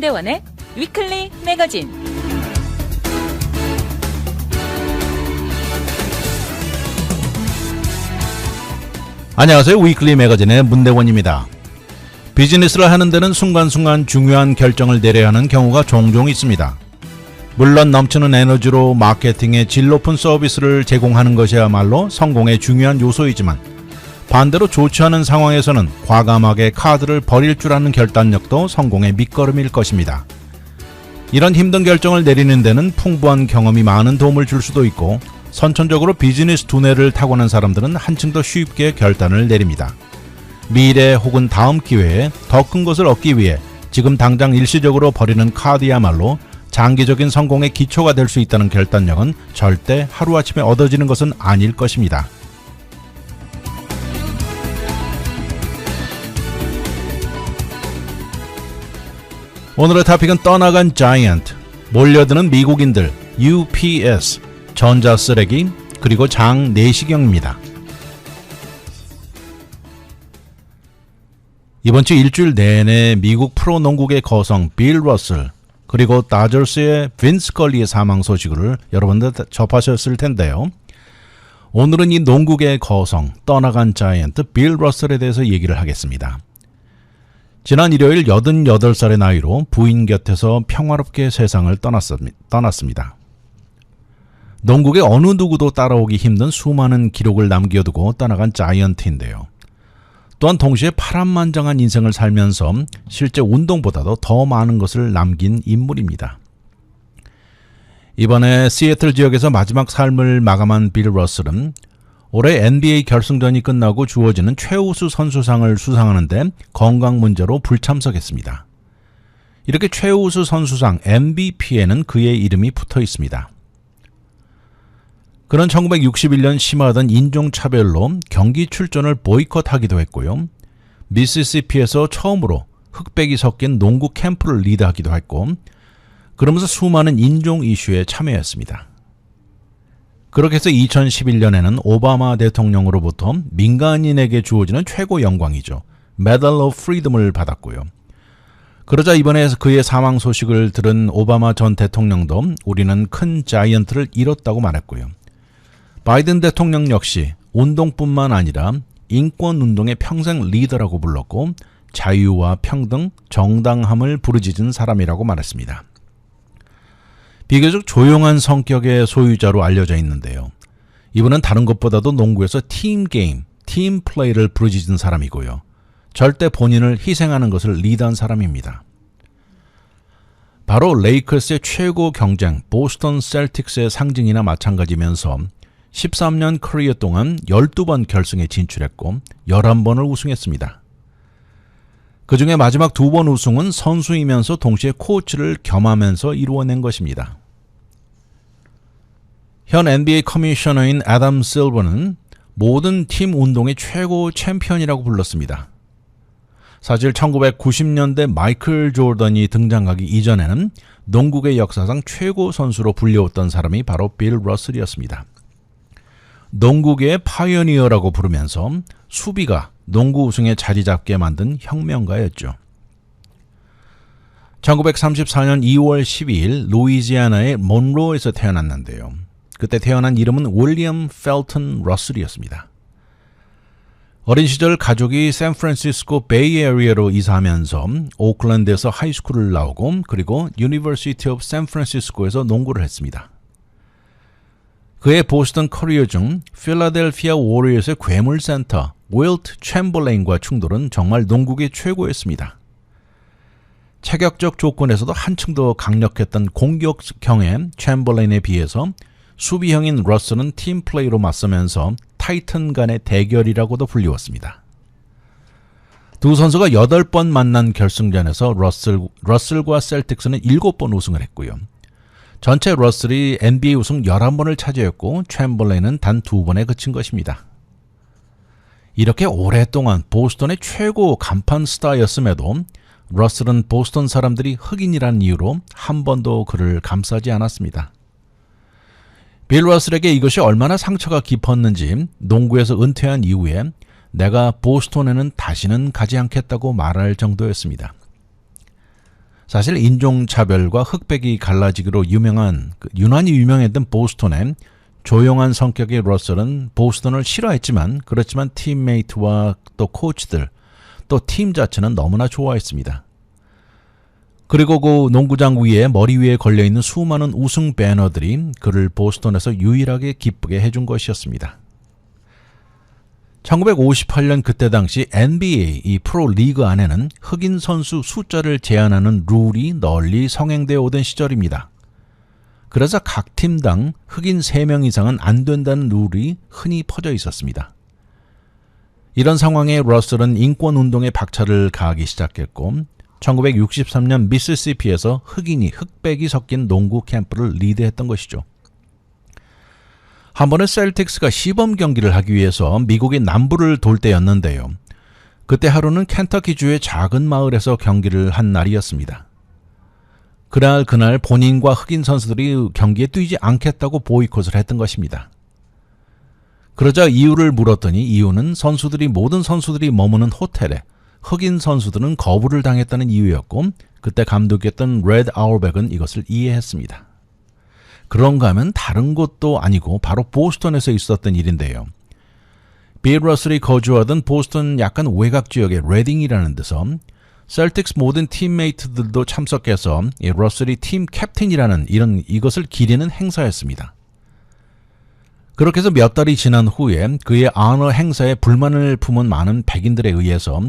문대원의 위클리 매거진. 안녕하세요. 위클리 매거진의 문대원입니다. 비즈니스를 하는 데는 순간순간 중요한 결정을 내려야 하는 경우가 종종 있습니다. 물론 넘치는 에너지로 마케팅의 질 높은 서비스를 제공하는 것이야말로 성공의 중요한 요소이지만 반대로 좋지 않은 상황에서는 과감하게 카드를 버릴 줄 아는 결단력도 성공의 밑거름일 것입니다. 이런 힘든 결정을 내리는 데는 풍부한 경험이 많은 도움을 줄 수도 있고 선천적으로 비즈니스 두뇌를 타고난 사람들은 한층 더 쉽게 결단을 내립니다. 미래 혹은 다음 기회에 더 큰 것을 얻기 위해 지금 당장 일시적으로 버리는 카드야말로 장기적인 성공의 기초가 될 수 있다는 결단력은 절대 하루아침에 얻어지는 것은 아닐 것입니다. 오늘의 토픽은 떠나간 자이언트, 몰려드는 미국인들, UPS, 전자쓰레기, 그리고 장내시경입니다. 이번 주 일주일 내내 미국 프로농구의 거성 빌 러셀, 그리고 다저스의 빈스 걸리의 사망 소식을 여러분들 접하셨을 텐데요. 오늘은 이 농구계의 거성, 떠나간 자이언트 빌 러셀에 대해서 얘기를 하겠습니다. 지난 일요일 88살의 나이로 부인 곁에서 평화롭게 세상을 떠났습니다. 농구계 어느 누구도 따라오기 힘든 수많은 기록을 남겨두고 떠나간 자이언트인데요. 또한 동시에 파란만장한 인생을 살면서 실제 운동보다도 더 많은 것을 남긴 인물입니다. 이번에 시애틀 지역에서 마지막 삶을 마감한 빌 러셀은 올해 NBA 결승전이 끝나고 주어지는 최우수 선수상을 수상하는데 건강 문제로 불참석했습니다. 이렇게 최우수 선수상 MVP에는 그의 이름이 붙어 있습니다. 그는 1961년 심화하던 인종차별로 경기 출전을 보이콧하기도 했고요. 미시시피에서 처음으로 흑백이 섞인 농구 캠프를 리드하기도 했고, 그러면서 수많은 인종 이슈에 참여했습니다. 그렇게 해서 2011년에는 오바마 대통령으로부터 민간인에게 주어지는 최고 영광이죠. Medal of Freedom을 받았고요. 그러자 이번에 그의 사망 소식을 들은 오바마 전 대통령도 우리는 큰 자이언트를 잃었다고 말했고요. 바이든 대통령 역시 운동뿐만 아니라 인권운동의 평생 리더라고 불렀고 자유와 평등, 정당함을 부르짖은 사람이라고 말했습니다. 비교적 조용한 성격의 소유자로 알려져 있는데요. 이분은 다른 것보다도 농구에서 팀 게임, 팀 플레이를 부르짖은 사람이고요. 절대 본인을 희생하는 것을 리드한 사람입니다. 바로 레이커스의 최고 경쟁 보스턴 셀틱스의 상징이나 마찬가지면서 13년 커리어 동안 12번 결승에 진출했고 11번을 우승했습니다. 그 중에 마지막 2번 우승은 선수이면서 동시에 코치를 겸하면서 이루어낸 것입니다. 현 NBA 커미셔너인 애덤 실버는 모든 팀 운동의 최고 챔피언이라고 불렀습니다. 사실 1990년대 마이클 조던이 등장하기 이전에는 농구계 역사상 최고 선수로 불리웠던 사람이 바로 빌 러셀이었습니다. 농구계의 파이어니어라고 부르면서 수비가 농구 우승에 자리 잡게 만든 혁명가였죠. 1934년 2월 12일 루이지애나의 몬로에서 태어났는데요. 그때 태어난 이름은 윌리엄 펠튼 러셀이었습니다. 어린 시절 가족이 샌프란시스코 베이에리어로 이사하면서 오클랜드에서 하이스쿨을 나오고 그리고 유니버시티 오브 샌프란시스코에서 농구를 했습니다. 그의 보스턴 커리어 중 필라델피아 워리어스의 괴물센터 윌트 챔버레인과 충돌은 정말 농구계 최고였습니다. 체격적 조건에서도 한층 더 강력했던 공격형의 챔버레인에 비해서 수비형인 러셀은 팀플레이로 맞서면서 타이탄 간의 대결이라고도 불리웠습니다. 두 선수가 8번 만난 결승전에서 러셀과 셀틱스는 7번 우승을 했고요. 전체 러셀이 NBA 우승 11번을 차지했고 챔버레인은 단 2번에 그친 것입니다. 이렇게 오랫동안 보스턴의 최고 간판 스타였음에도 러셀은 보스턴 사람들이 흑인이라는 이유로 한 번도 그를 감싸지 않았습니다. 빌 러셀에게 이것이 얼마나 상처가 깊었는지 농구에서 은퇴한 이후에 내가 보스턴에는 다시는 가지 않겠다고 말할 정도였습니다. 사실 인종차별과 흑백이 갈라지기로 유난히 유명했던 보스턴의 조용한 성격의 러셀은 보스턴을 싫어했지만 그렇지만 팀메이트와 또 코치들 또 팀 자체는 너무나 좋아했습니다. 그리고 그 농구장 위에 머리 위에 걸려있는 수많은 우승 배너들이 그를 보스턴에서 유일하게 기쁘게 해준 것이었습니다. 1958년 그때 당시 NBA 이 프로 리그 안에는 흑인 선수 숫자를 제한하는 룰이 널리 성행되어 오던 시절입니다. 그래서 각 팀당 흑인 3명 이상은 안 된다는 룰이 흔히 퍼져 있었습니다. 이런 상황에 러셀은 인권운동에 박차를 가하기 시작했고 1963년 미시시피에서 흑백이 섞인 농구 캠프를 리드했던 것이죠. 한 번은 셀틱스가 시범 경기를 하기 위해서 미국의 남부를 돌 때였는데요. 그때 하루는 켄터키주의 작은 마을에서 경기를 한 날이었습니다. 그날 본인과 흑인 선수들이 경기에 뛰지 않겠다고 보이콧을 했던 것입니다. 그러자 이유를 물었더니 이유는 모든 선수들이 머무는 호텔에 흑인 선수들은 거부를 당했다는 이유였고 그때 감독이었던 레드 아울백은 이것을 이해했습니다. 그런가 하면 다른 곳도 아니고 바로 보스턴에서 있었던 일인데요. 빌 러셀이 거주하던 보스턴 약간 외곽 지역의 레딩이라는 데서 셀틱스 모든 팀메이트들도 참석해서 러셀이 팀 캡틴이라는 이것을 기리는 행사였습니다. 그렇게 해서 몇 달이 지난 후에 그의 아너 행사에 불만을 품은 많은 백인들에 의해서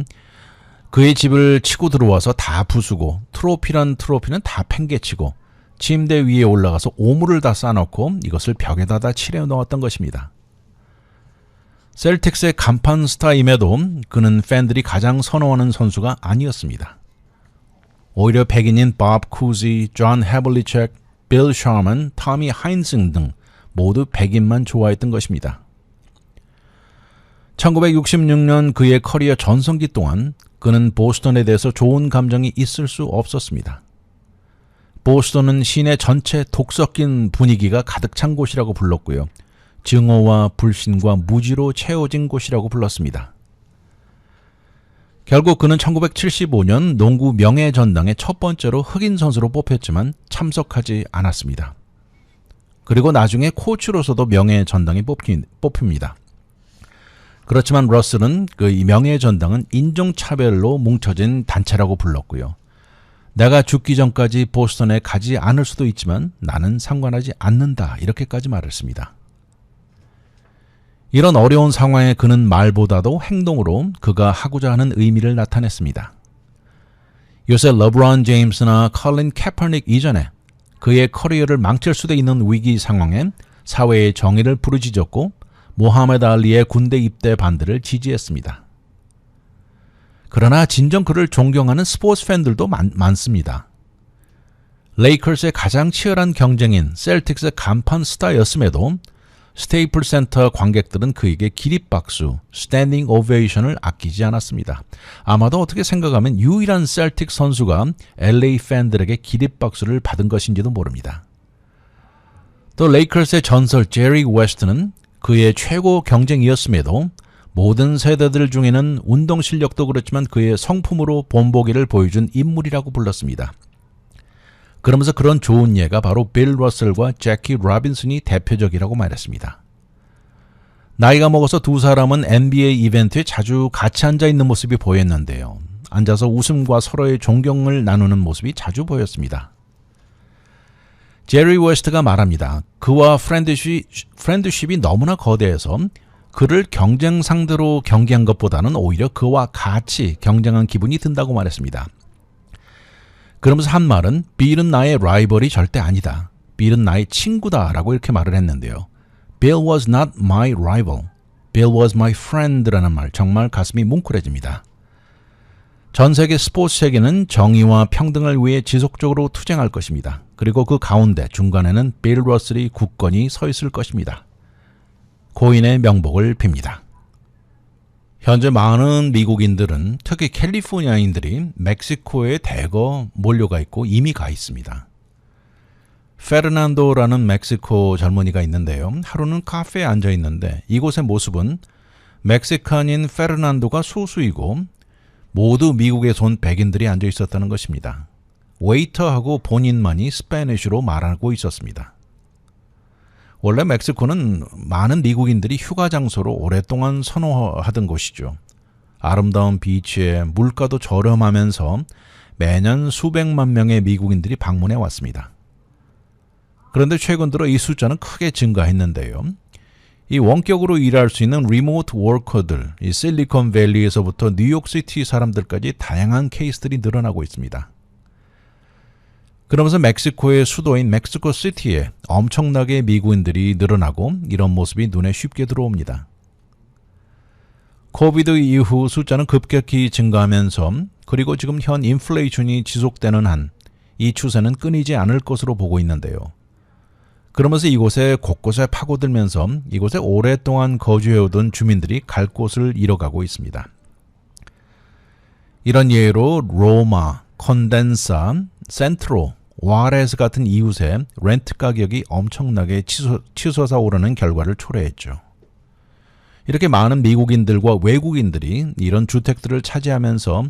그의 집을 치고 들어와서 다 부수고 트로피는 다 팽개치고 침대 위에 올라가서 오물을 다 싸놓고 이것을 벽에다 칠해 넣었던 것입니다. 셀틱스의 간판 스타임에도 그는 팬들이 가장 선호하는 선수가 아니었습니다. 오히려 백인인 밥 쿠지, 존 해블리책, 빌 샤먼, 토미 하인슨 등 모두 백인만 좋아했던 것입니다. 1966년 그의 커리어 전성기 동안 그는 보스턴에 대해서 좋은 감정이 있을 수 없었습니다. 보스턴은 시내 전체 독 섞인 분위기가 가득 찬 곳이라고 불렀고요. 증오와 불신과 무지로 채워진 곳이라고 불렀습니다. 결국 그는 1975년 농구 명예전당에 첫 번째로 흑인 선수로 뽑혔지만 참석하지 않았습니다. 그리고 나중에 코치로서도 명예전당에 뽑힙니다. 그렇지만 러셀은 이 명예전당은 인종차별로 뭉쳐진 단체라고 불렀고요. 내가 죽기 전까지 보스턴에 가지 않을 수도 있지만 나는 상관하지 않는다 이렇게까지 말했습니다. 이런 어려운 상황에 그는 말보다도 행동으로 그가 하고자 하는 의미를 나타냈습니다. 요새 러브론 제임스나 컬린 캐퍼닉 이전에 그의 커리어를 망칠 수도 있는 위기 상황에 사회의 정의를 부르짖었고 모하메드 알리의 군대 입대 반대를 지지했습니다. 그러나 진정 그를 존경하는 스포츠 팬들도 많습니다. 레이커스의 가장 치열한 경쟁인 셀틱스의 간판 스타였음에도 스테이플 센터 관객들은 그에게 기립박수, 스탠딩 오베이션을 아끼지 않았습니다. 아마도 어떻게 생각하면 유일한 셀틱 선수가 LA 팬들에게 기립박수를 받은 것인지도 모릅니다. 또 레이커스의 전설 제리 웨스트는 그의 최고 경쟁이었음에도 모든 세대들 중에는 운동 실력도 그렇지만 그의 성품으로 본보기를 보여준 인물이라고 불렀습니다. 그러면서 그런 좋은 예가 바로 빌 러셀과 재키 로빈슨이 대표적이라고 말했습니다. 나이가 먹어서 두 사람은 NBA 이벤트에 자주 같이 앉아있는 모습이 보였는데요. 앉아서 웃음과 서로의 존경을 나누는 모습이 자주 보였습니다. 제리 웨스트가 말합니다. 그와 프렌드십이 너무나 거대해서 그를 경쟁 상대로 경기한 것보다는 오히려 그와 같이 경쟁한 기분이 든다고 말했습니다. 그러면서 한 말은 빌은 나의 라이벌이 절대 아니다. 빌은 나의 친구다 라고 이렇게 말을 했는데요. Bill was not my rival. Bill was my friend라는 말 정말 가슴이 뭉클해집니다. 전 세계 스포츠 세계는 정의와 평등을 위해 지속적으로 투쟁할 것입니다. 그리고 그 가운데 중간에는 빌 러셀이 굳건히 서 있을 것입니다. 고인의 명복을 빕니다. 현재 많은 미국인들은 특히 캘리포니아인들이 멕시코에 대거 몰려가 있고 이미 가 있습니다. 페르난도라는 멕시코 젊은이가 있는데요. 하루는 카페에 앉아 있는데 이곳의 모습은 멕시칸인 페르난도가 소수이고 모두 미국에서 온 백인들이 앉아 있었다는 것입니다. 웨이터하고 본인만이 스페니쉬로 말하고 있었습니다. 원래 멕시코는 많은 미국인들이 휴가 장소로 오랫동안 선호하던 곳이죠. 아름다운 비치에 물가도 저렴하면서 매년 수백만 명의 미국인들이 방문해 왔습니다. 그런데 최근 들어 이 숫자는 크게 증가했는데요. 이 원격으로 일할 수 있는 리모트 워커들, 이 실리콘밸리에서부터 뉴욕시티 사람들까지 다양한 케이스들이 늘어나고 있습니다. 그러면서 멕시코의 수도인 멕시코시티에 엄청나게 미국인들이 늘어나고 이런 모습이 눈에 쉽게 들어옵니다. 코비드 이후 숫자는 급격히 증가하면서 그리고 지금 현 인플레이션이 지속되는 한 이 추세는 끊이지 않을 것으로 보고 있는데요. 그러면서 이곳에 곳곳에 파고들면서 이곳에 오랫동안 거주해오던 주민들이 갈 곳을 잃어가고 있습니다. 이런 예로 로마, 콘덴사, 센트로, 와레스 같은 이웃의 렌트 가격이 엄청나게 치솟아 오르는 결과를 초래했죠. 이렇게 많은 미국인들과 외국인들이 이런 주택들을 차지하면서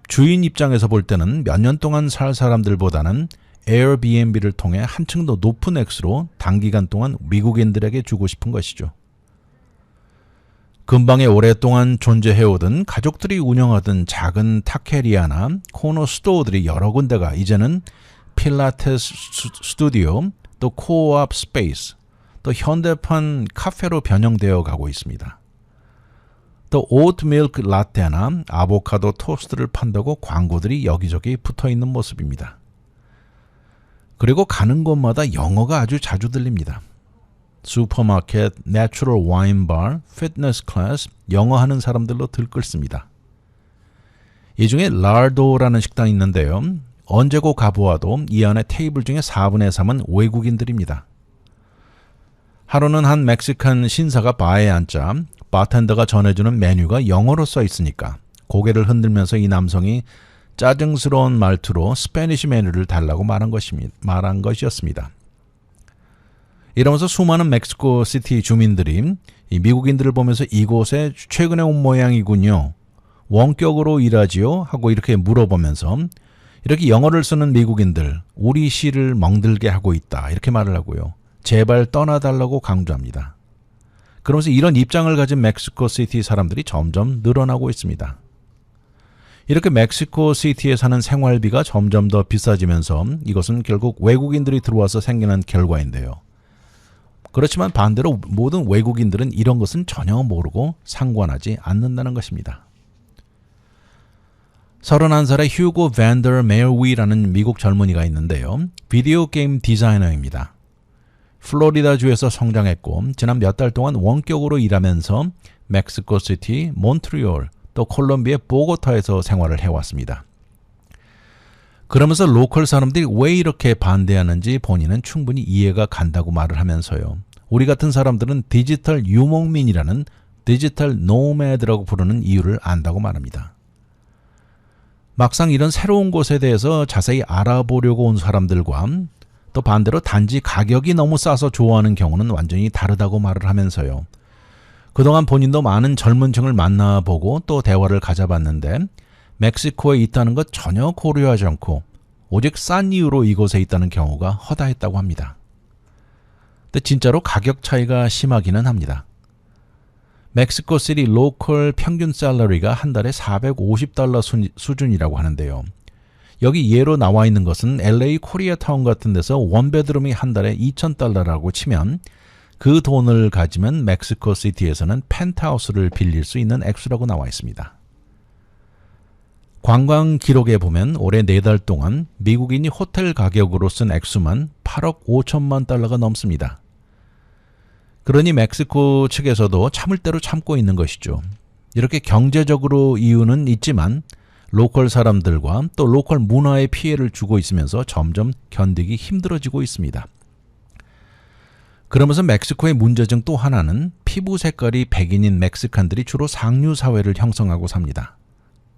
주인 입장에서 볼 때는 몇 년 동안 살 사람들보다는 에어비앤비를 통해 한층 더 높은 액수로 단기간 동안 미국인들에게 주고 싶은 것이죠. 근방에 오랫동안 존재해오던 가족들이 운영하던 작은 타케리아나 코너 스토어들이 여러 군데가 이제는 필라테스 스튜디오, 또 코업 스페이스, 또 현대판 카페로 변형되어 가고 있습니다. 또 오트밀크 라떼나 아보카도 토스트를 판다고 광고들이 여기저기 붙어있는 모습입니다. 그리고 가는 곳마다 영어가 아주 자주 들립니다. 슈퍼마켓, 내추럴 와인 바, 피트니스 클래스, 영어 하는 사람들로 들끓습니다. 이 중에 라르도라는 식당이 있는데요. 언제고 가보아도 이 안에 테이블 중에 4분의 3은 외국인들입니다. 하루는 한 멕시칸 신사가 바에 앉자 바텐더가 전해주는 메뉴가 영어로 써 있으니까 고개를 흔들면서 이 남성이 짜증스러운 말투로 스페니쉬 메뉴를 달라고 말한 것이었습니다. 이러면서 수많은 멕시코 시티 주민들이 이 미국인들을 보면서 이곳에 최근에 온 모양이군요. 원격으로 일하지요? 하고 이렇게 물어보면서 이렇게 영어를 쓰는 미국인들, 우리 시를 멍들게 하고 있다. 이렇게 말을 하고요. 제발 떠나달라고 강조합니다. 그러면서 이런 입장을 가진 멕시코 시티 사람들이 점점 늘어나고 있습니다. 이렇게 멕시코 시티에 사는 생활비가 점점 더 비싸지면서 이것은 결국 외국인들이 들어와서 생기는 결과인데요. 그렇지만 반대로 모든 외국인들은 이런 것은 전혀 모르고 상관하지 않는다는 것입니다. 31살의 휴고 밴더 메어위라는 미국 젊은이가 있는데요. 비디오 게임 디자이너입니다. 플로리다주에서 성장했고 지난 몇 달 동안 원격으로 일하면서 멕시코시티, 몬트리올, 또 콜롬비아 보고타에서 생활을 해왔습니다. 그러면서 로컬 사람들이 왜 이렇게 반대하는지 본인은 충분히 이해가 간다고 말을 하면서요. 우리 같은 사람들은 디지털 유목민이라는 디지털 노매드라고 부르는 이유를 안다고 말합니다. 막상 이런 새로운 곳에 대해서 자세히 알아보려고 온 사람들과 또 반대로 단지 가격이 너무 싸서 좋아하는 경우는 완전히 다르다고 말을 하면서요. 그동안 본인도 많은 젊은 층을 만나보고 또 대화를 가져봤는데 멕시코에 있다는 것 전혀 고려하지 않고 오직 싼 이유로 이곳에 있다는 경우가 허다했다고 합니다. 근데 진짜로 가격 차이가 심하기는 합니다. 멕시코시티 로컬 평균 샐러리가 한 달에 $450 수준이라고 하는데요. 여기 예로 나와 있는 것은 LA 코리아타운 같은 데서 원베드룸이 한 달에 $2,000라고 치면 그 돈을 가지면 멕시코시티에서는 펜트하우스를 빌릴 수 있는 액수라고 나와 있습니다. 관광 기록에 보면 올해 4달 동안 미국인이 호텔 가격으로 쓴 액수만 8억 5천만 달러가 넘습니다. 그러니 멕시코 측에서도 참을 대로 참고 있는 것이죠. 이렇게 경제적으로 이유는 있지만 로컬 사람들과 또 로컬 문화에 피해를 주고 있으면서 점점 견디기 힘들어지고 있습니다. 그러면서 멕시코의 문제 중 또 하나는 피부 색깔이 백인인 멕시칸들이 주로 상류 사회를 형성하고 삽니다.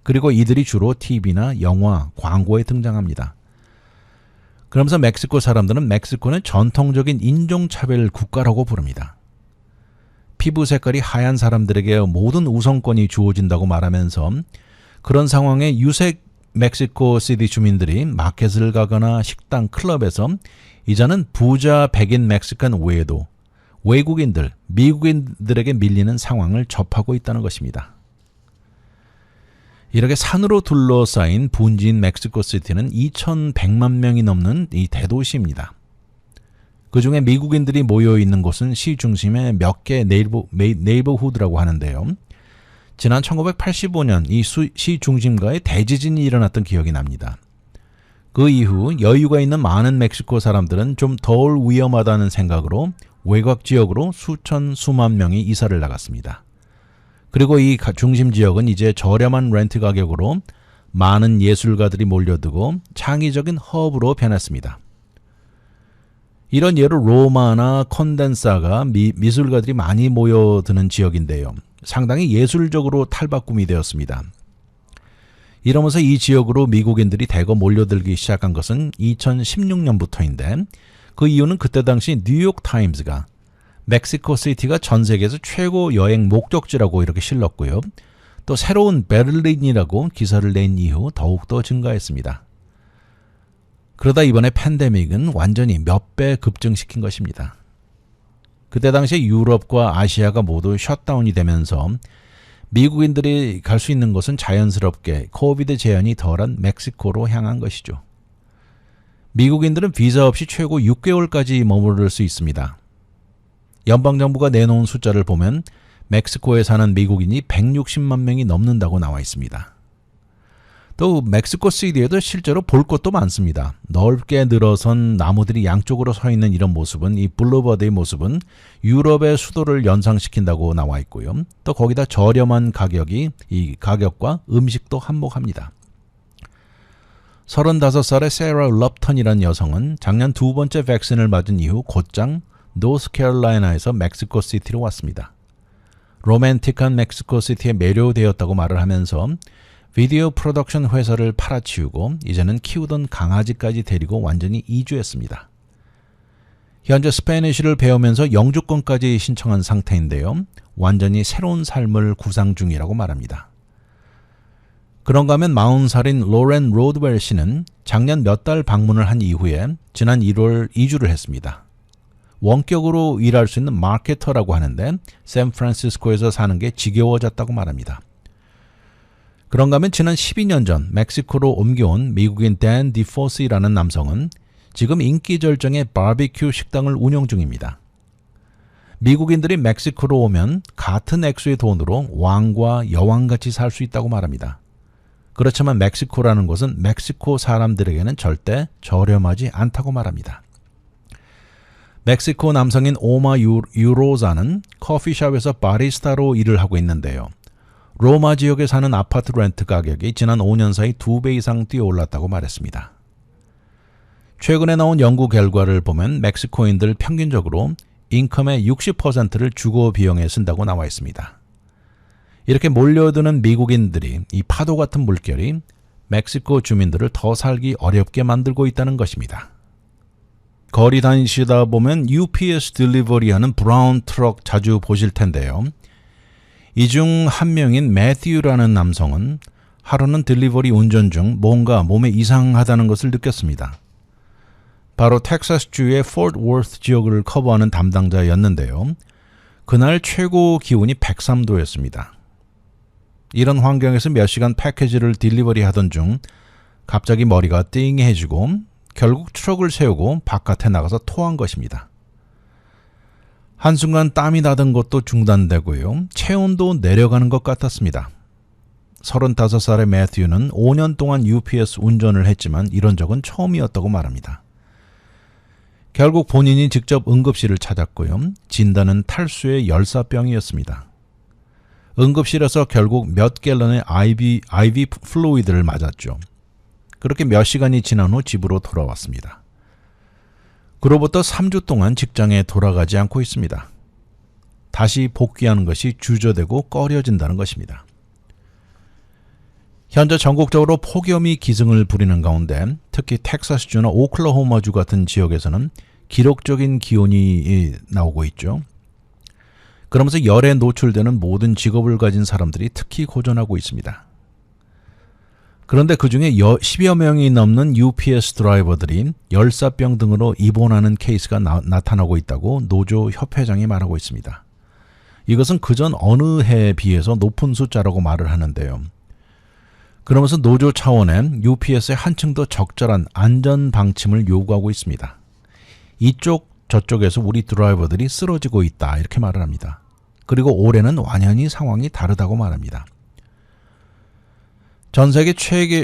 그리고 이들이 주로 TV나 영화, 광고에 등장합니다. 그러면서 멕시코 사람들은 멕시코는 전통적인 인종차별 국가라고 부릅니다. 피부 색깔이 하얀 사람들에게 모든 우선권이 주어진다고 말하면서 그런 상황에 유색 멕시코 시티 주민들이 마켓을 가거나 식당, 클럽에서 이제는 부자 백인 멕시칸 외에도 외국인들, 미국인들에게 밀리는 상황을 접하고 있다는 것입니다. 이렇게 산으로 둘러싸인 분지인 멕시코시티는 2,100만 명이 넘는 이 대도시입니다. 그중에 미국인들이 모여있는 곳은 시 중심의 몇 개 네이버후드라고 하는데요. 지난 1985년 이 시 중심가에 대지진이 일어났던 기억이 납니다. 그 이후 여유가 있는 많은 멕시코 사람들은 좀 덜 위험하다는 생각으로 외곽 지역으로 수만 명이 이사를 나갔습니다. 그리고 이 중심 지역은 이제 저렴한 렌트 가격으로 많은 예술가들이 몰려들고 창의적인 허브로 변했습니다. 이런 예로 로마나 콘덴사가 미술가들이 많이 모여드는 지역인데요. 상당히 예술적으로 탈바꿈이 되었습니다. 이러면서 이 지역으로 미국인들이 대거 몰려들기 시작한 것은 2016년부터인데 그 이유는 그때 당시 뉴욕타임즈가 멕시코시티가 전 세계에서 최고 여행 목적지라고 이렇게 실렀고요. 또 새로운 베를린이라고 기사를 낸 이후 더욱더 증가했습니다. 그러다 이번에 팬데믹은 완전히 몇 배 급증시킨 것입니다. 그때 당시에 유럽과 아시아가 모두 셧다운이 되면서 미국인들이 갈 수 있는 곳은 자연스럽게 코비드 제한이 덜한 멕시코로 향한 것이죠. 미국인들은 비자 없이 최고 6개월까지 머무를 수 있습니다. 연방정부가 내놓은 숫자를 보면 멕시코에 사는 미국인이 160만 명이 넘는다고 나와 있습니다. 또 멕시코시티에도 실제로 볼 것도 많습니다. 넓게 늘어선 나무들이 양쪽으로 서 있는 이런 모습은, 이 블루버드의 모습은 유럽의 수도를 연상시킨다고 나와 있고요. 또 거기다 저렴한 가격이 이 가격과 음식도 한몫합니다. 35살의 세라 럽턴이라는 여성은 작년 두 번째 백신을 맞은 이후 곧장 노스캐롤라이나에서 멕시코시티로 왔습니다. 로맨틱한 멕시코시티에 매료되었다고 말을 하면서 비디오 프로덕션 회사를 팔아치우고 이제는 키우던 강아지까지 데리고 완전히 이주했습니다. 현재 스페니쉬를 배우면서 영주권까지 신청한 상태인데요. 완전히 새로운 삶을 구상 중이라고 말합니다. 그런가 하면 40살인 로렌 로드웰 씨는 작년 몇 달 방문을 한 이후에 지난 1월 이주를 했습니다. 원격으로 일할 수 있는 마케터라고 하는데 샌프란시스코에서 사는 게 지겨워졌다고 말합니다. 그런가 하면 지난 12년 전 멕시코로 옮겨온 미국인 댄 디포시라는 남성은 지금 인기 절정의 바비큐 식당을 운영 중입니다. 미국인들이 멕시코로 오면 같은 액수의 돈으로 왕과 여왕같이 살 수 있다고 말합니다. 그렇지만 멕시코라는 곳은 멕시코 사람들에게는 절대 저렴하지 않다고 말합니다. 멕시코 남성인 오마 유로자는 커피숍에서 바리스타로 일을 하고 있는데요. 로마 지역에 사는 아파트 렌트 가격이 지난 5년 사이 2배 이상 뛰어올랐다고 말했습니다. 최근에 나온 연구 결과를 보면 멕시코인들 평균적으로 인컴의 60%를 주거 비용에 쓴다고 나와 있습니다. 이렇게 몰려드는 미국인들이 이 파도 같은 물결이 멕시코 주민들을 더 살기 어렵게 만들고 있다는 것입니다. 거리 다니시다 보면 UPS 딜리버리 하는 브라운 트럭 자주 보실 텐데요. 이 중 한 명인 매튜라는 남성은 하루는 딜리버리 운전 중 뭔가 몸에 이상하다는 것을 느꼈습니다. 바로 텍사스주의 포트워스 지역을 커버하는 담당자였는데요. 그날 최고 기온이 103도였습니다. 이런 환경에서 몇 시간 패키지를 딜리버리 하던 중 갑자기 머리가 띵해지고 결국 트럭을 세우고 바깥에 나가서 토한 것입니다. 한순간 땀이 나던 것도 중단되고요. 체온도 내려가는 것 같았습니다. 35살의 매튜는 5년 동안 UPS 운전을 했지만 이런 적은 처음이었다고 말합니다. 결국 본인이 직접 응급실을 찾았고요. 진단은 탈수의 열사병이었습니다. 응급실에서 결국 몇 갤런의 IV 플루이드를 맞았죠. 그렇게 몇 시간이 지난 후 집으로 돌아왔습니다. 그로부터 3주 동안 직장에 돌아가지 않고 있습니다. 다시 복귀하는 것이 주저되고 꺼려진다는 것입니다. 현재 전국적으로 폭염이 기승을 부리는 가운데 특히 텍사스주나 오클라호마주 같은 지역에서는 기록적인 기온이 나오고 있죠. 그러면서 열에 노출되는 모든 직업을 가진 사람들이 특히 고전하고 있습니다. 그런데 그중에 10여 명이 넘는 UPS 드라이버들이 열사병 등으로 입원하는 케이스가 나타나고 있다고 노조 협회장이 말하고 있습니다. 이것은 그전 어느 해에 비해서 높은 숫자라고 말을 하는데요. 그러면서 노조 차원의 UPS에 한층 더 적절한 안전 방침을 요구하고 있습니다. 이쪽 저쪽에서 우리 드라이버들이 쓰러지고 있다 이렇게 말을 합니다. 그리고 올해는 완연히 상황이 다르다고 말합니다. 전 세계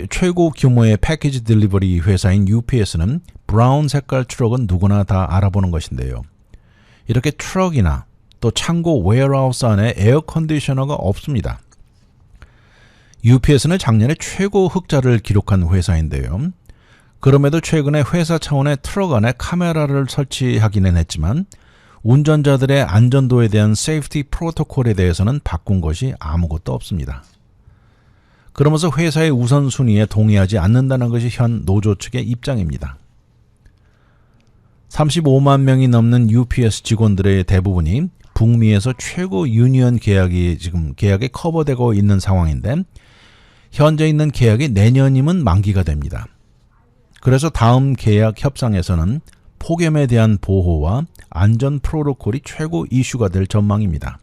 최고 규모의 패키지 딜리버리 회사인 UPS는 브라운 색깔 트럭은 누구나 다 알아보는 것인데요. 이렇게 트럭이나 또 창고 웨어하우스 안에 에어컨디셔너가 없습니다. UPS는 작년에 최고 흑자를 기록한 회사인데요. 그럼에도 최근에 회사 차원의 트럭 안에 카메라를 설치하기는 했지만 운전자들의 안전도에 대한 세이프티 프로토콜에 대해서는 바꾼 것이 아무것도 없습니다. 그러면서 회사의 우선순위에 동의하지 않는다는 것이 현 노조 측의 입장입니다. 35만 명이 넘는 UPS 직원들의 대부분이 북미에서 최고 유니언 계약에 커버되고 있는 상황인데 현재 있는 계약이 내년이면 만기가 됩니다. 그래서 다음 계약 협상에서는 폭염에 대한 보호와 안전 프로토콜이 최고 이슈가 될 전망입니다.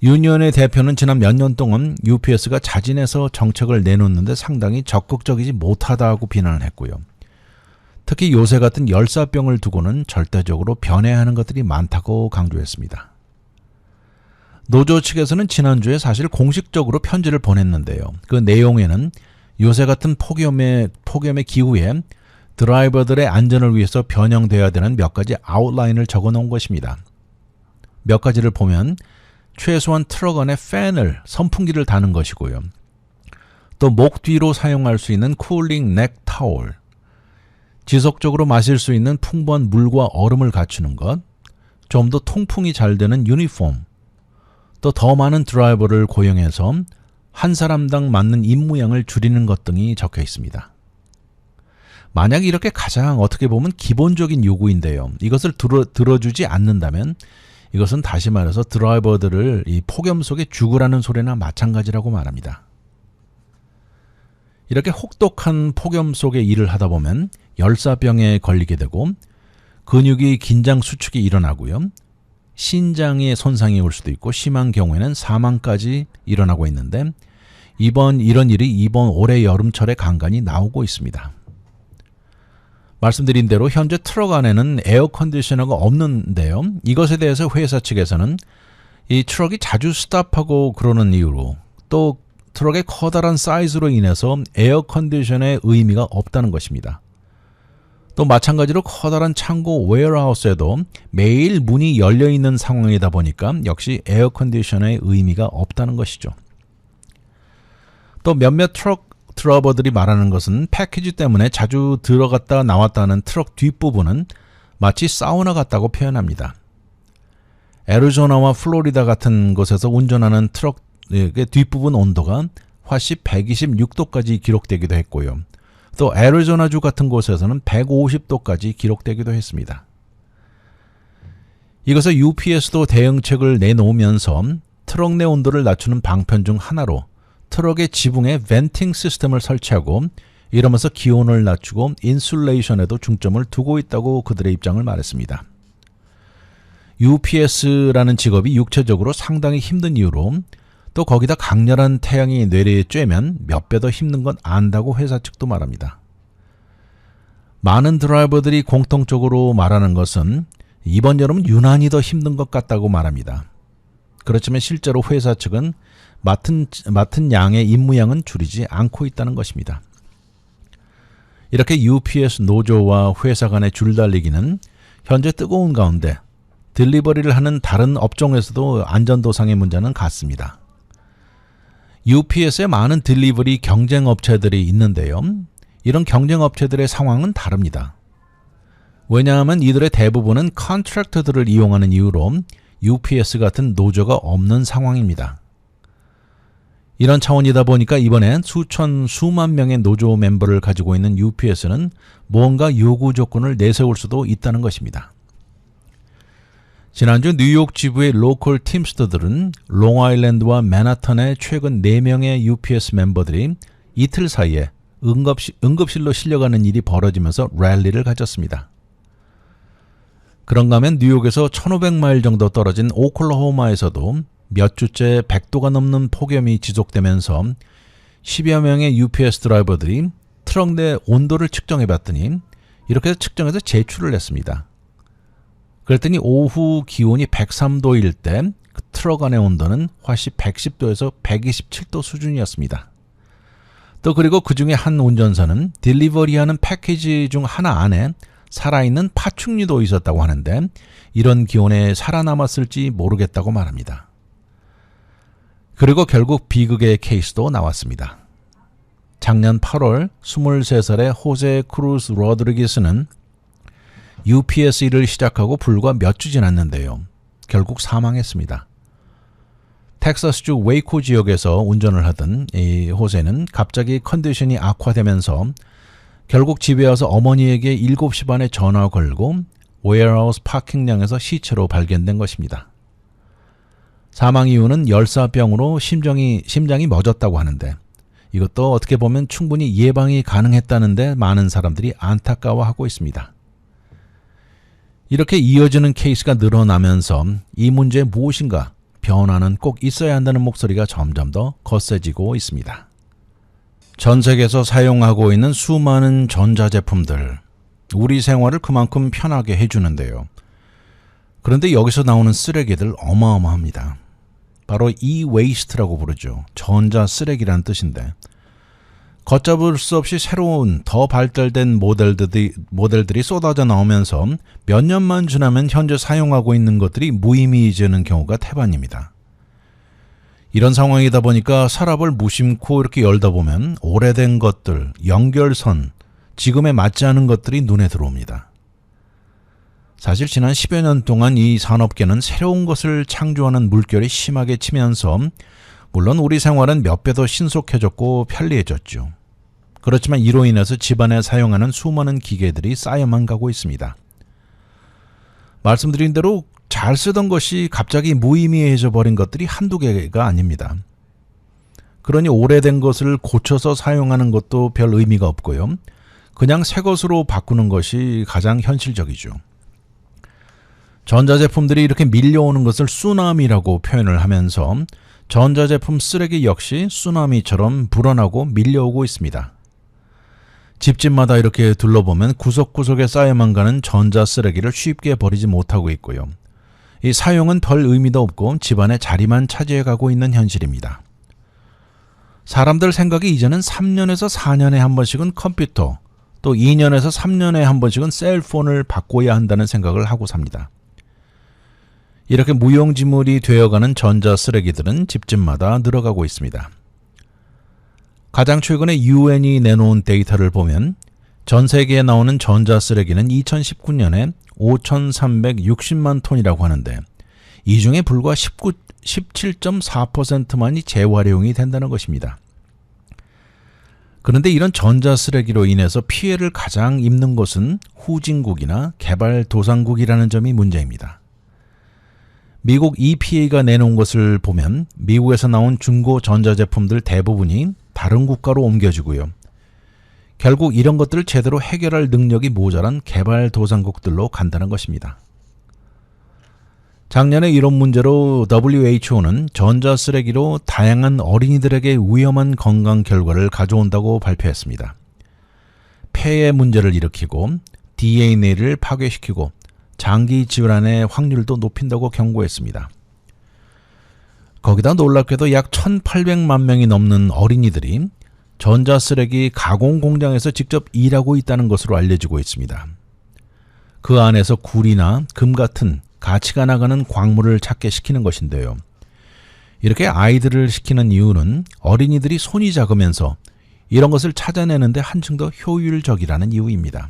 유니언의 대표는 지난 몇 년 동안 UPS가 자진해서 정책을 내놓는데 상당히 적극적이지 못하다고 비난을 했고요. 특히 요새 같은 열사병을 두고는 절대적으로 변해야 하는 것들이 많다고 강조했습니다. 노조 측에서는 지난주에 사실 공식적으로 편지를 보냈는데요. 그 내용에는 요새 같은 폭염의 기후에 드라이버들의 안전을 위해서 변형되어야 되는 몇 가지 아웃라인을 적어 놓은 것입니다. 몇 가지를 보면 최소한 트럭 안에 선풍기를 다는 것이고요. 또 목 뒤로 사용할 수 있는 쿨링 넥 타올, 지속적으로 마실 수 있는 풍부한 물과 얼음을 갖추는 것, 좀 더 통풍이 잘 되는 유니폼, 또 더 많은 드라이버를 고용해서 한 사람당 맞는 임무량을 줄이는 것 등이 적혀 있습니다. 만약 이렇게 가장 어떻게 보면 기본적인 요구인데요. 이것을 들어주지 않는다면 이것은 다시 말해서 드라이버들을 이 폭염 속에 죽으라는 소리나 마찬가지라고 말합니다. 이렇게 혹독한 폭염 속에 일을 하다 보면 열사병에 걸리게 되고 근육이 긴장 수축이 일어나고요. 신장에 손상이 올 수도 있고 심한 경우에는 사망까지 일어나고 있는데 이런 일이 이번 올해 여름철에 간간히 나오고 있습니다. 말씀드린 대로 현재 트럭 안에는 에어컨디셔너가 없는데요. 이것에 대해서 회사 측에서는 이 트럭이 자주 스탑하고 그러는 이유로 또 트럭의 커다란 사이즈로 인해서 에어컨디셔너의 의미가 없다는 것입니다. 또 마찬가지로 커다란 창고 웨어하우스에도 매일 문이 열려있는 상황이다 보니까 역시 에어컨디셔너의 의미가 없다는 것이죠. 또 몇몇 트럭 드라이버들이 말하는 것은 패키지 때문에 자주 들어갔다 나왔다 하는 트럭 뒷부분은 마치 사우나 같다고 표현합니다. 애리조나와 플로리다 같은 곳에서 운전하는 트럭의 뒷부분 온도가 화씨 126도까지 기록되기도 했고요. 또 애리조나주 같은 곳에서는 150도까지 기록되기도 했습니다. 이것을 UPS도 대응책을 내놓으면서 트럭 내 온도를 낮추는 방편 중 하나로 트럭의 지붕에 벤팅 시스템을 설치하고 이러면서 기온을 낮추고 인슐레이션에도 중점을 두고 있다고 그들의 입장을 말했습니다. UPS라는 직업이 육체적으로 상당히 힘든 이유로 또 거기다 강렬한 태양이 뇌리에 쬐면 몇 배 더 힘든 건 안다고 회사 측도 말합니다. 많은 드라이버들이 공통적으로 말하는 것은 이번 여름은 유난히 더 힘든 것 같다고 말합니다. 그렇지만 실제로 회사 측은 맡은 양의 임무량은 줄이지 않고 있다는 것입니다. 이렇게 UPS 노조와 회사 간의 줄달리기는 현재 뜨거운 가운데 딜리버리를 하는 다른 업종에서도 안전도상의 문제는 같습니다. UPS에 많은 딜리버리 경쟁업체들이 있는데요. 이런 경쟁업체들의 상황은 다릅니다. 왜냐하면 이들의 대부분은 컨트랙터들을 이용하는 이유로 UPS 같은 노조가 없는 상황입니다. 이런 차원이다 보니까 이번엔 수만 명의 노조 멤버를 가지고 있는 UPS는 뭔가 요구 조건을 내세울 수도 있다는 것입니다. 지난주 뉴욕 지부의 로컬 팀스터들은 롱아일랜드와 맨하탄의 최근 4명의 UPS 멤버들이 이틀 사이에 응급실로 실려가는 일이 벌어지면서 랠리를 가졌습니다. 그런가 하면 뉴욕에서 1500마일 정도 떨어진 오클라호마에서도 몇 주째 100도가 넘는 폭염이 지속되면서 10여 명의 UPS 드라이버들이 트럭 내 온도를 측정해 봤더니 이렇게 측정해서 제출을 했습니다. 그랬더니 오후 기온이 103도일 때 그 트럭 안의 온도는 훨씬 110도에서 127도 수준이었습니다. 또 그리고 그 중에 한 운전사는 딜리버리하는 패키지 중 하나 안에 살아있는 파충류도 있었다고 하는데 이런 기온에 살아남았을지 모르겠다고 말합니다. 그리고 결국 비극의 케이스도 나왔습니다. 작년 8월 23살의 호세 크루스 로드리게스는 UPS 일을 시작하고 불과 몇 주 지났는데요. 결국 사망했습니다. 텍사스주 웨이코 지역에서 운전을 하던 이 호세는 갑자기 컨디션이 악화되면서 결국 집에 와서 어머니에게 7시 반에 전화 걸고 웨어하우스 파킹장에서 시체로 발견된 것입니다. 사망 이유는 열사병으로 심장이 멎었다고 하는데 이것도 어떻게 보면 충분히 예방이 가능했다는데 많은 사람들이 안타까워하고 있습니다. 이렇게 이어지는 케이스가 늘어나면서 이 문제에 무엇인가 변화는 꼭 있어야 한다는 목소리가 점점 더 거세지고 있습니다. 전 세계에서 사용하고 있는 수많은 전자제품들, 우리 생활을 그만큼 편하게 해주는데요. 그런데 여기서 나오는 쓰레기들 어마어마합니다. 바로 e-waste라고 부르죠. 전자 쓰레기란 뜻인데 걷잡을 수 없이 새로운 더 발달된 모델들이 쏟아져 나오면서 몇 년만 지나면 현재 사용하고 있는 것들이 무의미해지는 경우가 태반입니다. 이런 상황이다 보니까 서랍을 무심코 이렇게 열다 보면 오래된 것들, 연결선, 지금에 맞지 않은 것들이 눈에 들어옵니다. 사실 지난 10여 년 동안 이 산업계는 새로운 것을 창조하는 물결이 심하게 치면서 물론 우리 생활은 몇 배 더 신속해졌고 편리해졌죠. 그렇지만 이로 인해서 집안에 사용하는 수많은 기계들이 쌓여만 가고 있습니다. 말씀드린 대로 잘 쓰던 것이 갑자기 무의미해져 버린 것들이 한두 개가 아닙니다. 그러니 오래된 것을 고쳐서 사용하는 것도 별 의미가 없고요. 그냥 새 것으로 바꾸는 것이 가장 현실적이죠. 전자제품들이 이렇게 밀려오는 것을 쓰나미라고 표현을 하면서 전자제품 쓰레기 역시 쓰나미처럼 불어나고 밀려오고 있습니다. 집집마다 이렇게 둘러보면 구석구석에 쌓여만 가는 전자 쓰레기를 쉽게 버리지 못하고 있고요. 이 사용은 별 의미도 없고 집안의 자리만 차지해가고 있는 현실입니다. 사람들 생각이 이제는 3년에서 4년에 한 번씩은 컴퓨터, 또 2년에서 3년에 한 번씩은 셀폰을 바꿔야 한다는 생각을 하고 삽니다. 이렇게 무용지물이 되어가는 전자 쓰레기들은 집집마다 늘어가고 있습니다. 가장 최근에 UN이 내놓은 데이터를 보면 전 세계에 나오는 전자 쓰레기는 2019년에 5,360만 톤이라고 하는데 이 중에 불과 17.4%만이 재활용이 된다는 것입니다. 그런데 이런 전자 쓰레기로 인해서 피해를 가장 입는 것은 후진국이나 개발도상국이라는 점이 문제입니다. 미국 EPA가 내놓은 것을 보면 미국에서 나온 중고 전자제품들 대부분이 다른 국가로 옮겨지고요. 결국 이런 것들을 제대로 해결할 능력이 모자란 개발도상국들로 간다는 것입니다. 작년에 이런 문제로 WHO는 전자쓰레기로 다양한 어린이들에게 위험한 건강 결과를 가져온다고 발표했습니다. 폐의 문제를 일으키고 DNA를 파괴시키고 장기 질환의 확률도 높인다고 경고했습니다. 거기다 놀랍게도 약 1,800만 명이 넘는 어린이들이 전자쓰레기 가공 공장에서 직접 일하고 있다는 것으로 알려지고 있습니다. 그 안에서 굴이나 금 같은 가치가 나가는 광물을 찾게 시키는 것인데요. 이렇게 아이들을 시키는 이유는 어린이들이 손이 작으면서 이런 것을 찾아내는데 한층 더 효율적이라는 이유입니다.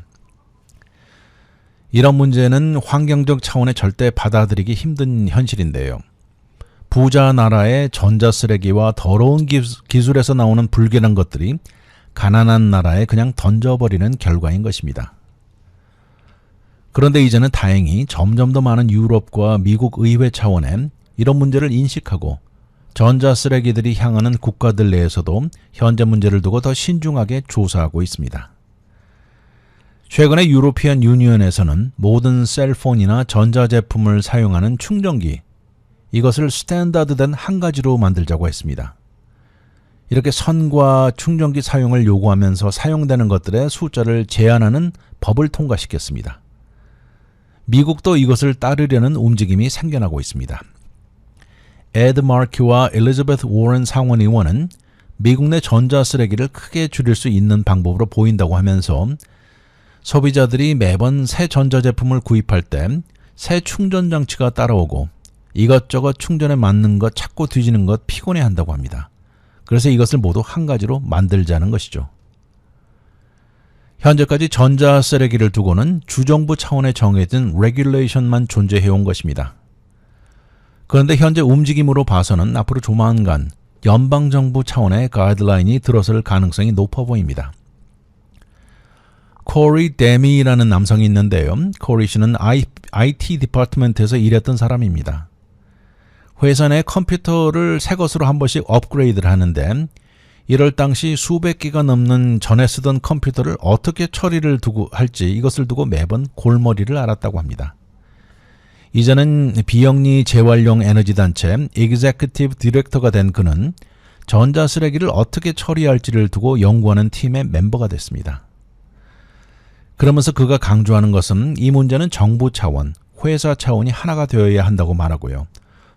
이런 문제는 환경적 차원에 절대 받아들이기 힘든 현실인데요. 부자 나라의 전자쓰레기와 더러운 기술에서 나오는 불결한 것들이 가난한 나라에 그냥 던져버리는 결과인 것입니다. 그런데 이제는 다행히 점점 더 많은 유럽과 미국 의회 차원에 이런 문제를 인식하고 전자쓰레기들이 향하는 국가들 내에서도 현재 문제를 두고 더 신중하게 조사하고 있습니다. 최근에 유로피안 유니언에서는 모든 셀폰이나 전자제품을 사용하는 충전기, 이것을 스탠다드된 한 가지로 만들자고 했습니다. 이렇게 선과 충전기 사용을 요구하면서 사용되는 것들의 숫자를 제한하는 법을 통과시켰습니다. 미국도 이것을 따르려는 움직임이 생겨나고 있습니다. 에드 마키와 엘리자베스 워런 상원의원은 미국 내 전자쓰레기를 크게 줄일 수 있는 방법으로 보인다고 하면서 소비자들이 매번 새 전자제품을 구입할 때 새 충전장치가 따라오고 이것저것 충전에 맞는 것 찾고 뒤지는 것 피곤해한다고 합니다. 그래서 이것을 모두 한 가지로 만들자는 것이죠. 현재까지 전자쓰레기를 두고는 주정부 차원에 정해진 레귤레이션만 존재해온 것입니다. 그런데 현재 움직임으로 봐서는 앞으로 조만간 연방정부 차원의 가이드라인이 들어설 가능성이 높아 보입니다. 코리 데미라는 남성이 있는데요. 코리 씨는 IT 디파트먼트에서 일했던 사람입니다. 회사 내 컴퓨터를 새 것으로 한 번씩 업그레이드를 하는데 이럴 당시 수백 개가 넘는 전에 쓰던 컴퓨터를 어떻게 처리를 할지 이것을 두고 매번 골머리를 앓았다고 합니다. 이제는 비영리 재활용 에너지 단체 executive 디렉터가 된 그는 전자쓰레기를 어떻게 처리할지를 두고 연구하는 팀의 멤버가 됐습니다. 그러면서 그가 강조하는 것은 이 문제는 정부 차원, 회사 차원이 하나가 되어야 한다고 말하고요.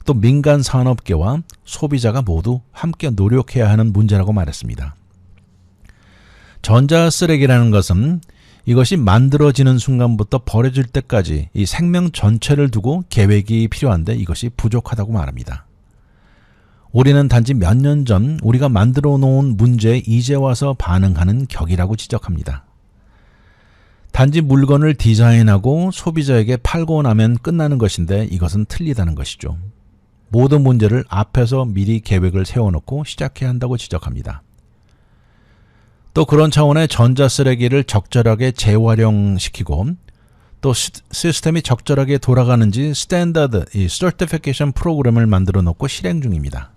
또 민간 산업계와 소비자가 모두 함께 노력해야 하는 문제라고 말했습니다. 전자쓰레기라는 것은 이것이 만들어지는 순간부터 버려질 때까지 이 생명 전체를 두고 계획이 필요한데 이것이 부족하다고 말합니다. 우리는 단지 몇 년 전 우리가 만들어 놓은 문제에 이제 와서 반응하는 격이라고 지적합니다. 단지 물건을 디자인하고 소비자에게 팔고 나면 끝나는 것인데 이것은 틀리다는 것이죠. 모든 문제를 앞에서 미리 계획을 세워놓고 시작해야 한다고 지적합니다. 또 그런 차원의 전자쓰레기를 적절하게 재활용시키고 또 시스템이 적절하게 돌아가는지 스탠다드, 이 서티피케이션 프로그램을 만들어 놓고 실행 중입니다.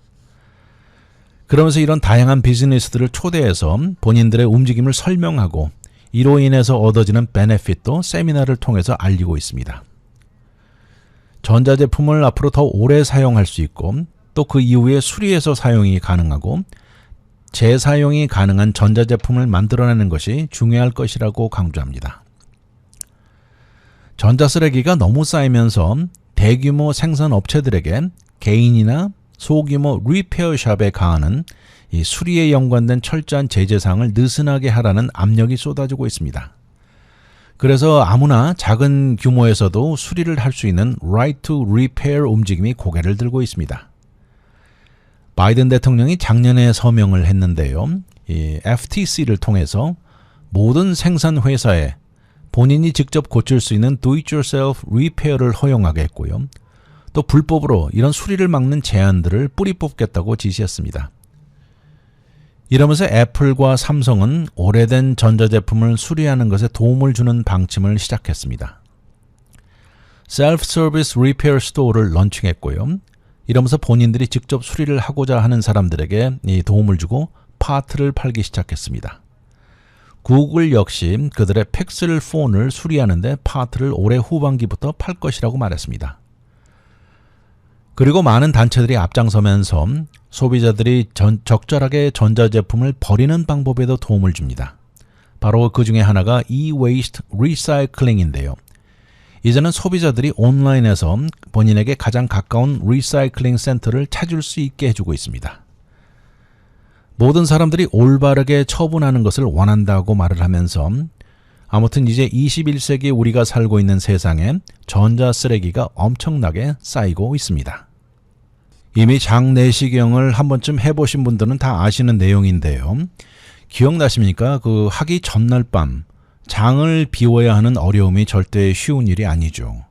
그러면서 이런 다양한 비즈니스들을 초대해서 본인들의 움직임을 설명하고 이로 인해서 얻어지는 베네핏도 세미나를 통해서 알리고 있습니다. 전자제품을 앞으로 더 오래 사용할 수 있고 또 그 이후에 수리해서 사용이 가능하고 재사용이 가능한 전자제품을 만들어내는 것이 중요할 것이라고 강조합니다. 전자쓰레기가 너무 쌓이면서 대규모 생산업체들에게 개인이나 소규모 리페어샵에 가하는 이 수리에 연관된 철저한 제재사항을 느슨하게 하라는 압력이 쏟아지고 있습니다. 그래서 아무나 작은 규모에서도 수리를 할 수 있는 Right to Repair 움직임이 고개를 들고 있습니다. 바이든 대통령이 작년에 서명을 했는데요. 이 FTC를 통해서 모든 생산 회사에 본인이 직접 고칠 수 있는 Do-it-yourself repair를 허용하게 했고요. 또 불법으로 이런 수리를 막는 제한들을 뿌리 뽑겠다고 지시했습니다. 이러면서 애플과 삼성은 오래된 전자제품을 수리하는 것에 도움을 주는 방침을 시작했습니다. Self-Service Repair Store를 런칭했고요. 이러면서 본인들이 직접 수리를 하고자 하는 사람들에게 도움을 주고 파트를 팔기 시작했습니다. 구글 역시 그들의 픽셀 폰을 수리하는데 파트를 올해 후반기부터 팔 것이라고 말했습니다. 그리고 많은 단체들이 앞장서면서 소비자들이 적절하게 전자제품을 버리는 방법에도 도움을 줍니다. 바로 그 중에 하나가 e-waste recycling인데요. 이제는 소비자들이 온라인에서 본인에게 가장 가까운 리사이클링 센터를 찾을 수 있게 해주고 있습니다. 모든 사람들이 올바르게 처분하는 것을 원한다고 말을 하면서 아무튼 이제 21세기 우리가 살고 있는 세상에 전자쓰레기가 엄청나게 쌓이고 있습니다. 이미 장내시경을 한 번쯤 해보신 분들은 다 아시는 내용인데요. 기억나십니까? 그 하기 전날 밤 장을 비워야 하는 어려움이 절대 쉬운 일이 아니죠.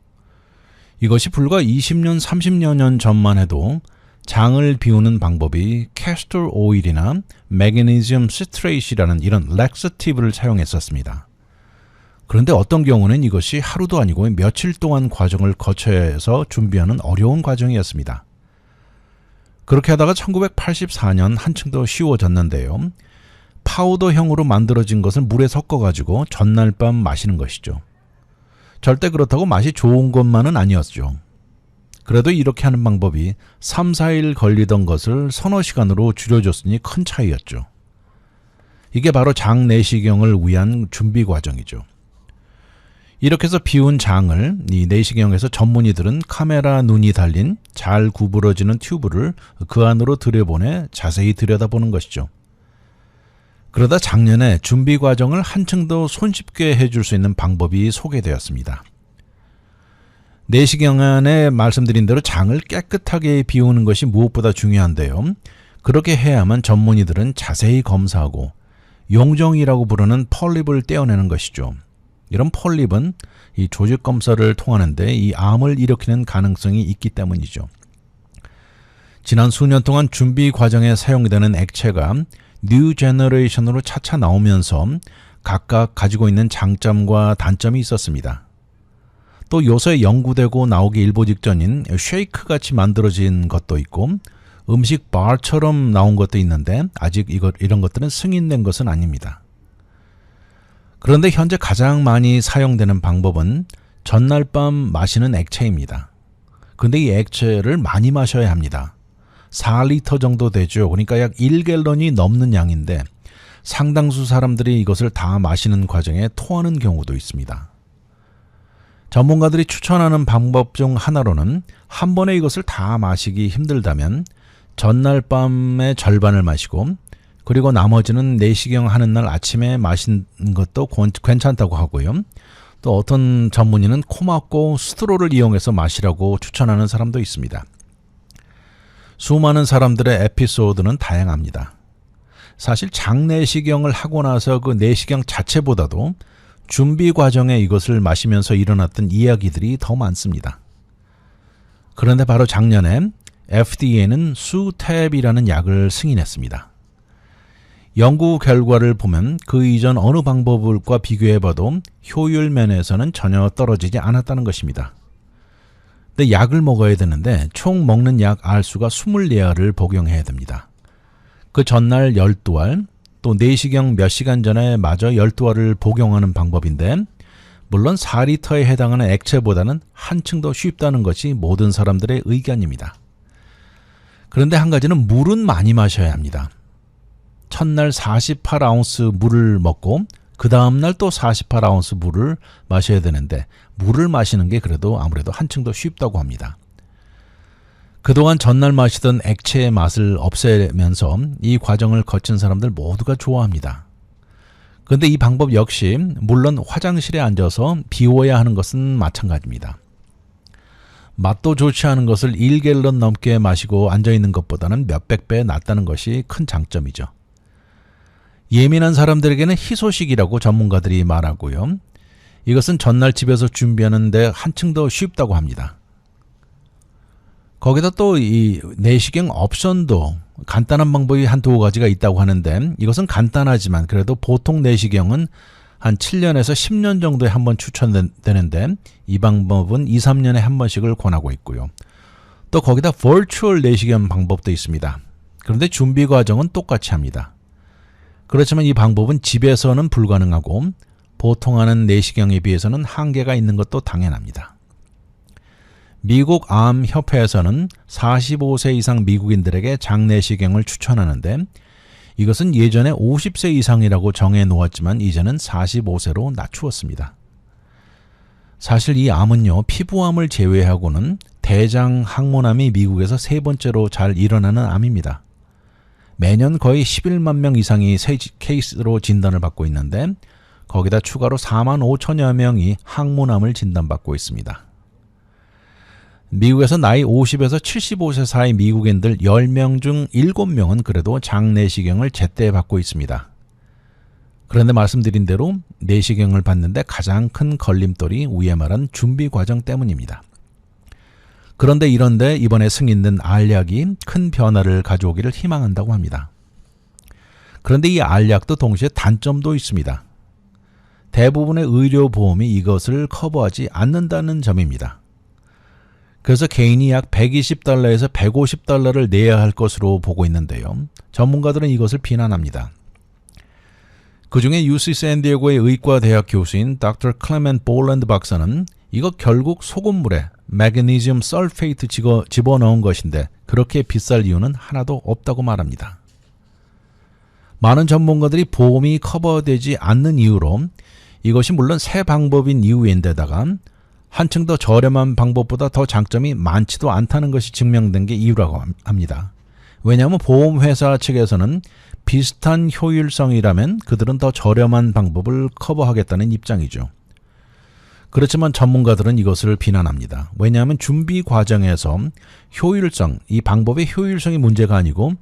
이것이 불과 20년, 30여 전만 해도 장을 비우는 방법이 캐스터 오일이나 매그네슘 시트레이트라는 이런 렉서티브를 사용했었습니다. 그런데 어떤 경우는 이것이 하루도 아니고 며칠 동안 과정을 거쳐야 해서 준비하는 어려운 과정이었습니다. 그렇게 하다가 1984년 한층 더 쉬워졌는데요. 파우더형으로 만들어진 것을 물에 섞어가지고 전날 밤 마시는 것이죠. 절대 그렇다고 맛이 좋은 것만은 아니었죠. 그래도 이렇게 하는 방법이 3, 4일 걸리던 것을 서너 시간으로 줄여줬으니 큰 차이였죠. 이게 바로 장내시경을 위한 준비 과정이죠. 이렇게 해서 비운 장을 이 내시경에서 전문의들은 카메라 눈이 달린 잘 구부러지는 튜브를 그 안으로 들여보내 자세히 들여다보는 것이죠. 그러다 작년에 준비 과정을 한층 더 손쉽게 해줄 수 있는 방법이 소개되었습니다. 내시경 안에 말씀드린 대로 장을 깨끗하게 비우는 것이 무엇보다 중요한데요. 그렇게 해야만 전문의들은 자세히 검사하고 용종이라고 부르는 폴립을 떼어내는 것이죠. 이런 폴립은 이 조직 검사를 통하는데 이 암을 일으키는 가능성이 있기 때문이죠. 지난 수년 동안 준비 과정에 사용되는 액체가 뉴 제너레이션으로 차차 나오면서 각각 가지고 있는 장점과 단점이 있었습니다. 또 요새 연구되고 나오기 일보 직전인 쉐이크 같이 만들어진 것도 있고 음식 바처럼 나온 것도 있는데 아직 이런 것들은 승인된 것은 아닙니다. 그런데 현재 가장 많이 사용되는 방법은 전날 밤 마시는 액체입니다. 근데 이 액체를 많이 마셔야 합니다. 4리터 정도 되죠. 그러니까 약 1갤런이 넘는 양인데 상당수 사람들이 이것을 다 마시는 과정에 토하는 경우도 있습니다. 전문가들이 추천하는 방법 중 하나로는 한 번에 이것을 다 마시기 힘들다면 전날 밤의 절반을 마시고 그리고 나머지는 내시경 하는 날 아침에 마시는 것도 괜찮다고 하고요. 또 어떤 전문의는 코 막고 스트로를 이용해서 마시라고 추천하는 사람도 있습니다. 수많은 사람들의 에피소드는 다양합니다. 사실 장내시경을 하고 나서 그 내시경 자체보다도 준비 과정에 이것을 마시면서 일어났던 이야기들이 더 많습니다. 그런데 바로 작년에 FDA는 수탭이라는 약을 승인했습니다. 연구 결과를 보면 그 이전 어느 방법과 비교해봐도 효율 면에서는 전혀 떨어지지 않았다는 것입니다. 근데 약을 먹어야 되는데 총 먹는 약 알수가 24알을 복용해야 됩니다. 그 전날 12알, 또 내시경 몇 시간 전에 마저 12알을 복용하는 방법인데 물론 4리터에 해당하는 액체보다는 한층 더 쉽다는 것이 모든 사람들의 의견입니다. 그런데 한 가지는 물은 많이 마셔야 합니다. 첫날 48아운스 물을 먹고 그 다음날 또 48아운스 물을 마셔야 되는데 물을 마시는 게 그래도 아무래도 한층 더 쉽다고 합니다. 그동안 전날 마시던 액체의 맛을 없애면서 이 과정을 거친 사람들 모두가 좋아합니다. 그런데 이 방법 역시 물론 화장실에 앉아서 비워야 하는 것은 마찬가지입니다. 맛도 좋지 않은 것을 1갤런 넘게 마시고 앉아있는 것보다는 몇백 배 낫다는 것이 큰 장점이죠. 예민한 사람들에게는 희소식이라고 전문가들이 말하고요. 이것은 전날 집에서 준비하는데 한층 더 쉽다고 합니다. 거기다 또 이 내시경 옵션도 간단한 방법이 한두 가지가 있다고 하는데 이것은 간단하지만 그래도 보통 내시경은 한 7년에서 10년 정도에 한 번 추천되는데 이 방법은 2, 3년에 한 번씩을 권하고 있고요. 또 거기다 버추얼 내시경 방법도 있습니다. 그런데 준비 과정은 똑같이 합니다. 그렇지만 이 방법은 집에서는 불가능하고 보통 하는 내시경에 비해서는 한계가 있는 것도 당연합니다. 미국 암협회에서는 45세 이상 미국인들에게 장내시경을 추천하는데 이것은 예전에 50세 이상이라고 정해 놓았지만 이제는 45세로 낮추었습니다. 사실 이 암은요, 피부암을 제외하고는 대장 항문암이 미국에서 세 번째로 잘 일어나는 암입니다. 매년 거의 11만 명 이상이 새 케이스로 진단을 받고 있는데 거기다 추가로 4만 5천여 명이 항문암을 진단받고 있습니다. 미국에서 나이 50에서 75세 사이 미국인들 10명 중 7명은 그래도 장내시경을 제때 받고 있습니다. 그런데 말씀드린 대로 내시경을 받는데 가장 큰 걸림돌이 위에 말한 준비 과정 때문입니다. 그런데 이번에 승인된 알약이 큰 변화를 가져오기를 희망한다고 합니다. 그런데 이 알약도 동시에 단점도 있습니다. 대부분의 의료보험이 이것을 커버하지 않는다는 점입니다. 그래서 개인이 약 120달러에서 150달러를 내야 할 것으로 보고 있는데요. 전문가들은 이것을 비난합니다. 그중에 UC 샌디에고의 의과대학 교수인 Dr. 클레멘 볼랜드 박사는 이거 결국 소금물에 매그니슘 설페이트 집어넣은 것인데 그렇게 비쌀 이유는 하나도 없다고 말합니다. 많은 전문가들이 보험이 커버되지 않는 이유로 이것이 물론 새 방법인 이유인데다가 한층 더 저렴한 방법보다 더 장점이 많지도 않다는 것이 증명된 게 이유라고 합니다. 왜냐하면 보험회사 측에서는 비슷한 효율성이라면 그들은 더 저렴한 방법을 커버하겠다는 입장이죠. 그렇지만 전문가들은 이것을 비난합니다. 왜냐하면 준비 과정에서 이 방법의 효율성이 문제가 아니고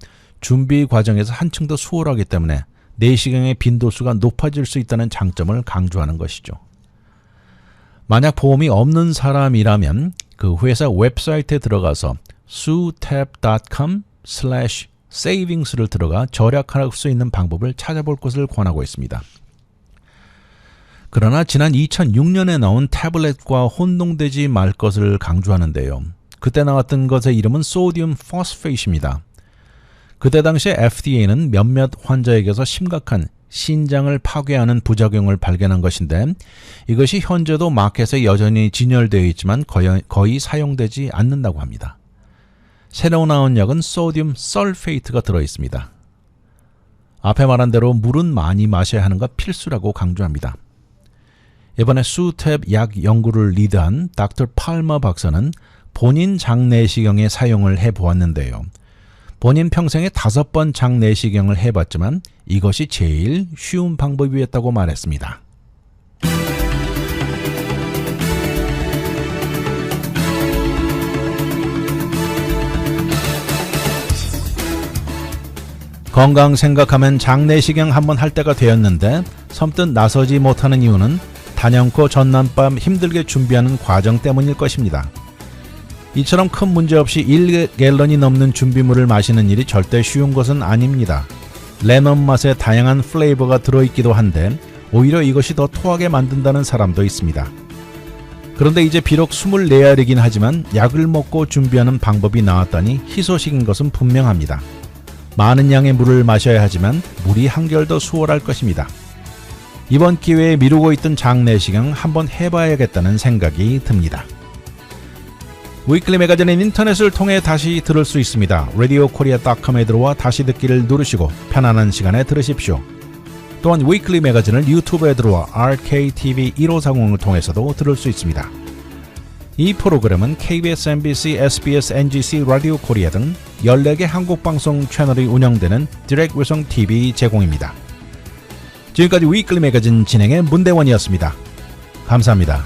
준비 과정에서 한층 더 수월하기 때문에 내시경의 빈도수가 높아질 수 있다는 장점을 강조하는 것이죠. 만약 보험이 없는 사람이라면 그 회사 웹사이트에 들어가서 sutab.com/savings를 들어가 절약할 수 있는 방법을 찾아볼 것을 권하고 있습니다. 그러나 지난 2006년에 나온 태블릿과 혼동되지 말 것을 강조하는데요. 그때 나왔던 것의 이름은 소디움 포스페이트입니다. 그때 당시에 FDA는 몇몇 환자에게서 심각한 신장을 파괴하는 부작용을 발견한 것인데 이것이 현재도 마켓에 여전히 진열되어 있지만 거의 사용되지 않는다고 합니다. 새로 나온 약은 소디움 설페이트가 들어있습니다. 앞에 말한 대로 물은 많이 마셔야 하는 것 필수라고 강조합니다. 이번에 수탭 약 연구를 리드한 닥터 팔머 박사는 본인 장내시경의 사용을 해보았는데요. 본인 평생에 5번 장내시경을 해봤지만 이것이 제일 쉬운 방법이었다고 말했습니다. 건강 생각하면 장내시경 한번 할 때가 되었는데 섬뜩 나서지 못하는 이유는 단연코 전날밤 힘들게 준비하는 과정 때문일 것입니다. 이처럼 큰 문제 없이 1갤런이 넘는 준비물을 마시는 일이 절대 쉬운 것은 아닙니다. 레몬 맛의 다양한 플레이버가 들어있기도 한데 오히려 이것이 더 토하게 만든다는 사람도 있습니다. 그런데 이제 비록 24알이긴 하지만 약을 먹고 준비하는 방법이 나왔다니 희소식인 것은 분명합니다. 많은 양의 물을 마셔야 하지만 물이 한결 더 수월할 것입니다. 이번 기회에 미루고 있던 장내시경 한번 해봐야겠다는 생각이 듭니다. 위클리 매거진은 인터넷을 통해 다시 들을 수 있습니다. radiokorea.com에 들어와 다시 듣기를 누르시고 편안한 시간에 들으십시오. 또한 위클리 매거진을 유튜브에 들어와 RKTV 1540을 통해서도 들을 수 있습니다. 이 프로그램은 KBS, MBC, SBS, NGC, 라디오 코리아 등 14개 한국방송 채널이 운영되는 디렉 외성 TV 제공입니다. 지금까지 위클리 매거진 진행의 문대원이었습니다. 감사합니다.